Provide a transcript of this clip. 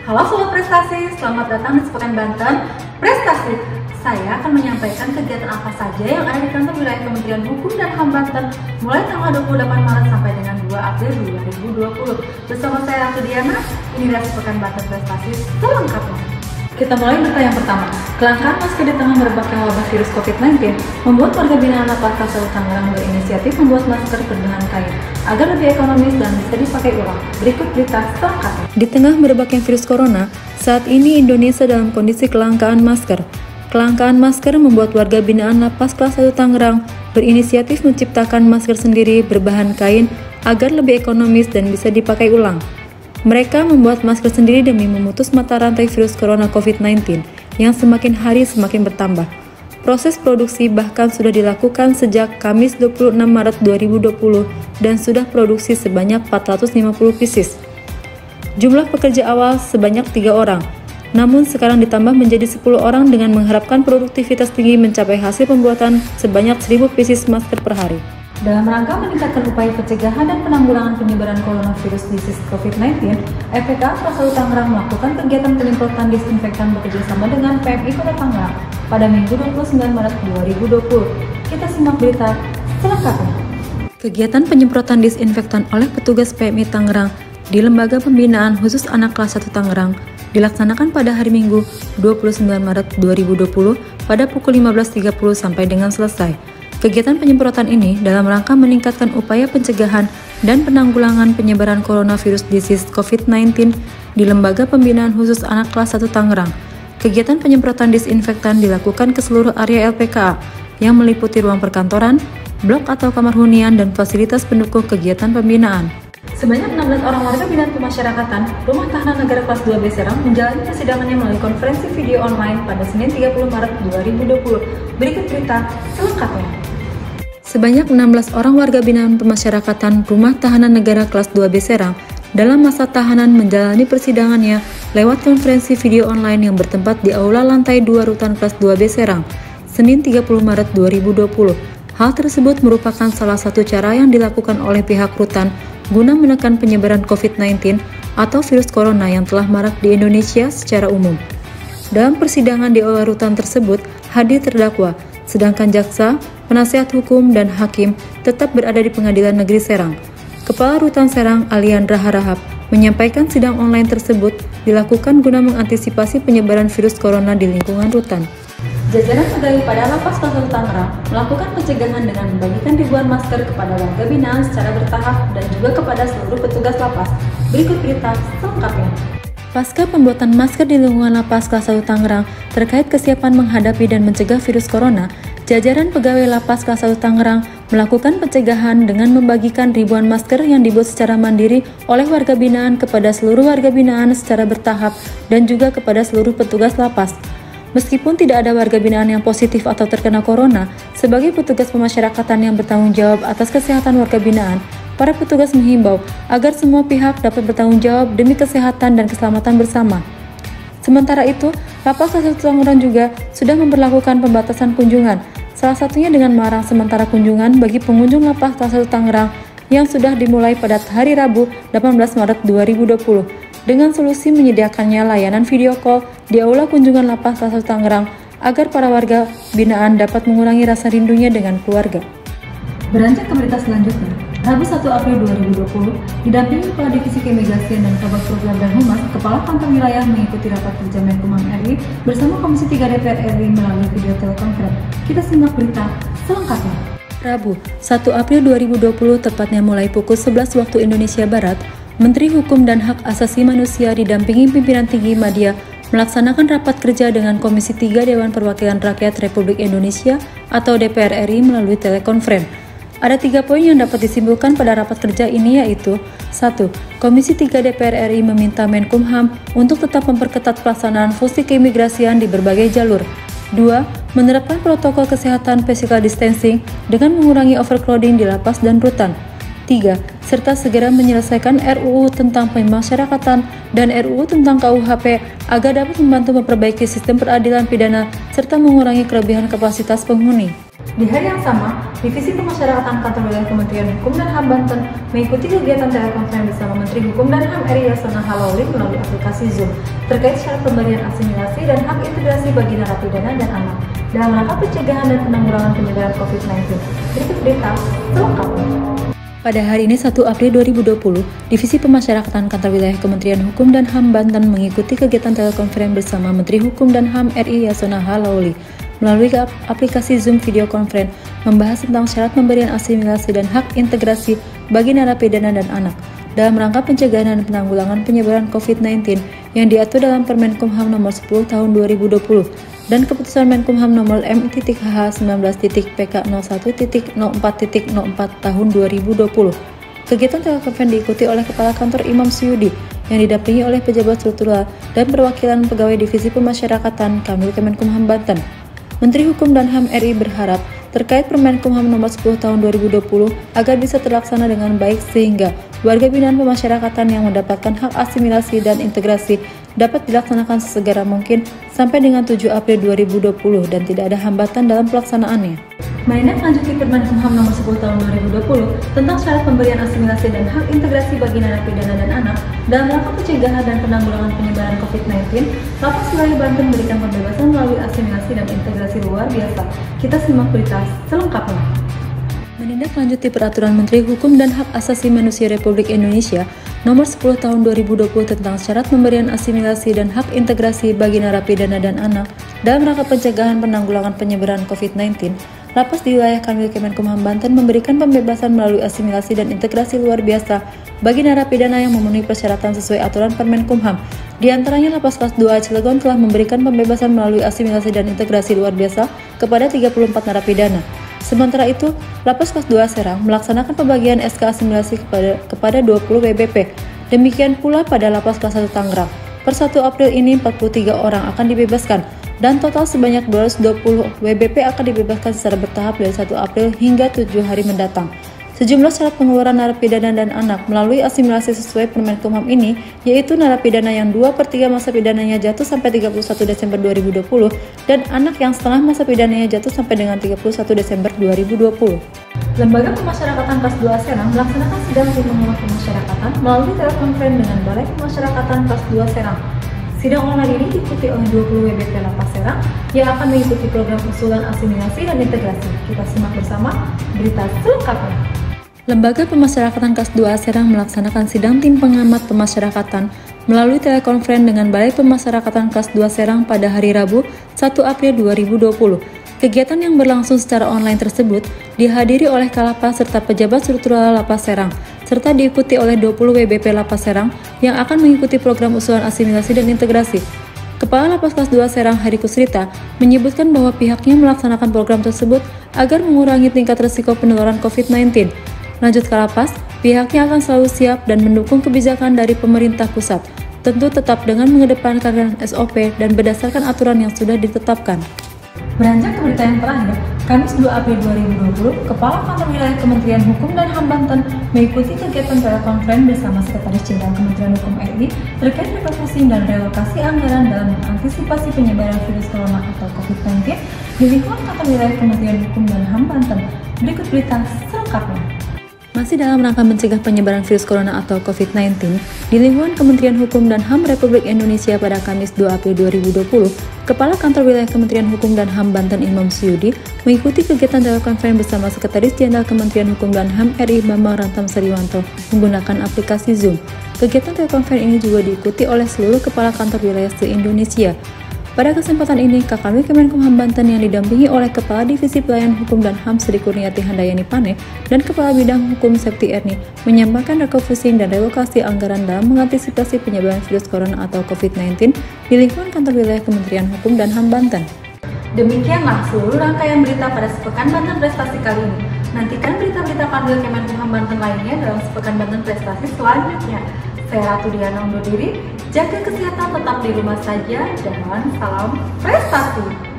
Halo Sobat Prestasi, selamat datang di Sepekan Banten Prestasi. Saya akan menyampaikan kegiatan apa saja yang ada di kantor wilayah Kementerian Hukum dan HAM Banten mulai tanggal 28 Maret sampai dengan 2 April 2020. Bersama saya Ratu Diana, inilah Sepekan Banten Prestasi selengkapnya. Kita mulai berita yang pertama. Kelangkaan masker di tengah merebaknya wabah virus COVID-19 membuat warga binaan Lapas Kelas 1 Tangerang berinisiatif membuat masker berbahan kain agar lebih ekonomis dan bisa dipakai ulang. Berikut berita selengkapnya. Di tengah merebaknya virus corona, saat ini Indonesia dalam kondisi kelangkaan masker. Kelangkaan masker membuat warga binaan Lapas Kelas 1 Tangerang berinisiatif menciptakan masker sendiri berbahan kain agar lebih ekonomis dan bisa dipakai ulang. Mereka membuat masker sendiri demi memutus mata rantai virus corona COVID-19 yang semakin hari semakin bertambah. Proses produksi bahkan sudah dilakukan sejak Kamis 26 Maret 2020 dan sudah produksi sebanyak 450 pieces. Jumlah pekerja awal sebanyak 3 orang, namun sekarang ditambah menjadi 10 orang dengan mengharapkan produktivitas tinggi mencapai hasil pembuatan sebanyak 1000 pieces masker per hari. Dalam rangka meningkatkan upaya pencegahan dan penanggulangan penyebaran coronavirus disease COVID-19, FPK Kelas 1 Tangerang melakukan kegiatan penyemprotan disinfektan bekerjasama dengan PMI Kota Tangerang pada Minggu 29 Maret 2020. Kita simak berita selengkapnya. Kegiatan penyemprotan disinfektan oleh petugas PMI Tangerang di Lembaga Pembinaan Khusus Anak Kelas 1 Tangerang dilaksanakan pada hari Minggu 29 Maret 2020 pada pukul 15.30 sampai dengan selesai. Kegiatan penyemprotan ini dalam rangka meningkatkan upaya pencegahan dan penanggulangan penyebaran coronavirus disease COVID-19 di Lembaga Pembinaan Khusus Anak Kelas 1 Tangerang. Kegiatan penyemprotan disinfektan dilakukan ke seluruh area LPKA yang meliputi ruang perkantoran, blok atau kamar hunian, dan fasilitas pendukung kegiatan pembinaan. Sebanyak 16 orang warga binaan pemasyarakatan Rumah Tahanan Negara Kelas 2B Serang menjalani persidangannya melalui konferensi video online pada Senin 30 Maret 2020. Berikut berita selengkapnya. Sebanyak 16 orang warga binaan pemasyarakatan Rumah Tahanan Negara Kelas 2B Serang dalam masa tahanan menjalani persidangannya lewat konferensi video online yang bertempat di Aula Lantai 2 Rutan Kelas 2B Serang, Senin 30 Maret 2020. Hal tersebut merupakan salah satu cara yang dilakukan oleh pihak Rutan guna menekan penyebaran COVID-19 atau virus corona yang telah marak di Indonesia secara umum. Dalam persidangan di Aula Rutan tersebut, hadir terdakwa, sedangkan jaksa, penasihat hukum, dan hakim tetap berada di Pengadilan Negeri Serang. Kepala Rutan Serang, Aliandra Harahap, menyampaikan sidang online tersebut dilakukan guna mengantisipasi penyebaran virus corona di lingkungan rutan. Jajaran pegawai pada Lapas Kelas 1 Tangerang melakukan pencegahan dengan membagikan ribuan masker kepada warga binaan secara bertahap dan juga kepada seluruh petugas lapas. Berikut berita selengkapnya. Pasca pembuatan masker di lingkungan Lapas Kelas 1 Tangerang terkait kesiapan menghadapi dan mencegah virus corona, jajaran pegawai Lapas Kelas 1 Tangerang melakukan pencegahan dengan membagikan ribuan masker yang dibuat secara mandiri oleh warga binaan kepada seluruh warga binaan secara bertahap dan juga kepada seluruh petugas lapas. Meskipun tidak ada warga binaan yang positif atau terkena corona, sebagai petugas pemasyarakatan yang bertanggung jawab atas kesehatan warga binaan, para petugas menghimbau agar semua pihak dapat bertanggung jawab demi kesehatan dan keselamatan bersama. Sementara itu, Lapas Kelas 1 Tangerang juga sudah memperlakukan pembatasan kunjungan, salah satunya dengan melarang sementara kunjungan bagi pengunjung Lapas Kelas 1 Tangerang yang sudah dimulai pada hari Rabu 18 Maret 2020, dengan solusi menyediakannya layanan video call di Aula Kunjungan Lapas Kelas 1 Tangerang agar para warga binaan dapat mengurangi rasa rindunya dengan keluarga. Beranjak ke berita selanjutnya, Rabu 1 April 2020, didampingi Kepala Divisi Keimigrasian dan Kabag Program dan Humas, Kepala Kantor Wilayah mengikuti rapat kerja Menkumham RI bersama Komisi 3 DPR RI melalui video telekonferensi. Kita simak berita selengkapnya. Rabu 1 April 2020, tepatnya mulai pukul 11 waktu Indonesia Barat, Menteri Hukum dan Hak Asasi Manusia didampingi pimpinan tinggi media melaksanakan rapat kerja dengan Komisi 3 Dewan Perwakilan Rakyat Republik Indonesia atau DPR RI melalui telekonferensi. Ada 3 poin yang dapat disimpulkan pada rapat kerja ini, yaitu 1. Komisi 3 DPR RI meminta Menkumham untuk tetap memperketat pelaksanaan fungsi keimigrasian di berbagai jalur. 2. Menerapkan protokol kesehatan physical distancing dengan mengurangi overcrowding di lapas dan rutan. 3. Serta segera menyelesaikan RUU tentang pemasyarakatan dan RUU tentang KUHP agar dapat membantu memperbaiki sistem peradilan pidana serta mengurangi kelebihan kapasitas penghuni. Di hari yang sama, Divisi Pemasyarakatan Kantor Wilayah Kementerian Hukum dan HAM Banten mengikuti kegiatan telekonferensi bersama Menteri Hukum dan HAM RI Yasona Halauli melalui aplikasi Zoom terkait syarat pemberian asimilasi dan hak integrasi bagi narapidana dan anak dalam rangka pencegahan dan penanggulangan penyebaran COVID-19. Berikut berita selengkapnya. Pada hari ini 1 April 2020, Divisi Pemasyarakatan Kantor Wilayah Kementerian Hukum dan HAM Banten mengikuti kegiatan telekonferensi bersama Menteri Hukum dan HAM RI Yasona Halauli melalui aplikasi Zoom video conference membahas tentang syarat pemberian asimilasi dan hak integrasi bagi narapidana dan anak dalam rangka pencegahan dan penanggulangan penyebaran COVID-19 yang diatur dalam Permenkumham nomor 10 tahun 2020 dan Keputusan Menkumham nomor M.H19.PK01.04.04 tahun 2020. Kegiatan telekonferensi diikuti oleh Kepala Kantor Imam Suyudi yang didampingi oleh pejabat struktural dan perwakilan pegawai Divisi Pemasyarakatan Kanwil Kemenkumham Banten. Menteri Hukum dan HAM RI berharap terkait Permenkumham nomor 10 tahun 2020 agar bisa terlaksana dengan baik sehingga warga binaan pemasyarakatan yang mendapatkan hak asimilasi dan integrasi dapat dilaksanakan sesegera mungkin sampai dengan 7 April 2020 dan tidak ada hambatan dalam pelaksanaannya. Menindaklanjuti Permenkumham nomor 10 tahun 2020 tentang syarat pemberian asimilasi dan hak integrasi bagi narapidana dan anak dalam rangka pencegahan dan penanggulangan penyebaran COVID-19, Lapas Wilayah Banten memberikan pembebasan melalui asimilasi dan integrasi luar biasa. Kita simak berita selengkapnya. Menindaklanjuti Peraturan Menteri Hukum dan Hak Asasi Manusia Republik Indonesia Nomor 10 Tahun 2020 tentang syarat pemberian asimilasi dan hak integrasi bagi narapidana dan anak dalam rangka pencegahan penanggulangan penyebaran COVID-19, Lapas di wilayah Kanwil Kemenkumham Banten memberikan pembebasan melalui asimilasi dan integrasi luar biasa bagi narapidana yang memenuhi persyaratan sesuai aturan Permenkumham. Di antaranya Lapas kelas 2 Cilegon telah memberikan pembebasan melalui asimilasi dan integrasi luar biasa kepada 34 narapidana. Sementara itu, Lapas kelas 2 Serang melaksanakan pembagian SK asimilasi kepada 20 WBP. Demikian pula pada Lapas kelas 1 Tangerang. Per 1 April ini 43 orang akan dibebaskan dan total sebanyak 220 WBP akan dibebaskan secara bertahap dari 1 April hingga 7 hari mendatang. Sejumlah syarat pengeluaran narapidana dan anak melalui asimilasi sesuai Permenkumham ini, yaitu narapidana yang 2/3 masa pidananya jatuh sampai 31 Desember 2020 dan anak yang setengah masa pidananya jatuh sampai dengan 31 Desember 2020. Lembaga Pemasyarakatan kelas 2 Serang melaksanakan sidang pengurusan pemasyarakatan melalui telekonferensi dengan Balai Pemasyarakatan kelas 2 Serang. Sidang online ini diikuti oleh 20 WBP Lapas Serang yang akan mengikuti program usulan asimilasi dan integrasi. Kita simak bersama berita selengkapnya. Lembaga Pemasyarakatan kelas 2 Serang melaksanakan sidang tim pengamat pemasyarakatan melalui telekonferensi dengan Balai Pemasyarakatan kelas 2 Serang pada hari Rabu 1 April 2020. Kegiatan yang berlangsung secara online tersebut dihadiri oleh Kalapas serta pejabat struktural Lapas Serang, serta diikuti oleh 20 WBP Lapas Serang yang akan mengikuti program usulan asimilasi dan integrasi. Kepala Lapas kelas 2 Serang Hari Kusrita menyebutkan bahwa pihaknya melaksanakan program tersebut agar mengurangi tingkat risiko penularan COVID-19. Lanjut Kalapas, pihaknya akan selalu siap dan mendukung kebijakan dari pemerintah pusat, tentu tetap dengan mengedepankan SOP dan berdasarkan aturan yang sudah ditetapkan. Beranjak ke berita yang terakhir, Kamis 2 April 2020, Kepala Kantor Wilayah Kementerian Hukum dan HAM Banten mengikuti kegiatan telekonferensi bersama Sekretaris Jenderal Kementerian Hukum RI terkait refocusing dan relokasi anggaran dalam mengantisipasi penyebaran virus corona atau COVID-19 di lingkungan Kantor Wilayah Kementerian Hukum dan HAM Banten. Berikut berita selengkapnya. Masih dalam rangka mencegah penyebaran virus corona atau COVID-19, di lingkungan Kementerian Hukum dan HAM Republik Indonesia pada Kamis 2 April 2020, Kepala Kantor Wilayah Kementerian Hukum dan HAM Banten Imam Suyudi mengikuti kegiatan telekonferensi bersama Sekretaris Jenderal Kementerian Hukum dan HAM RI Bambang Rantam Sriwanto menggunakan aplikasi Zoom. Kegiatan telekonferensi ini juga diikuti oleh seluruh Kepala Kantor Wilayah se-Indonesia. Pada kesempatan ini, Kakawil Kemenkumham Banten yang didampingi oleh Kepala Divisi Pelayanan Hukum dan HAM Sri Kurniati Handayani Pane dan Kepala Bidang Hukum Septi Erni menyampaikan refocusing dan relokasi anggaran dalam mengantisipasi penyebaran virus corona atau COVID-19 di lingkungan Kantor Wilayah Kementerian Hukum dan HAM Banten. Demikianlah seluruh rangkaian berita pada Sepekan Banten Prestasi kali ini. Nantikan berita-berita Kanwil Kemenkumham Banten lainnya dalam Sepekan Banten Prestasi selanjutnya. Saya Ratu Diana undur diri, jaga kesehatan, tetap di rumah saja, dan salam prestasi.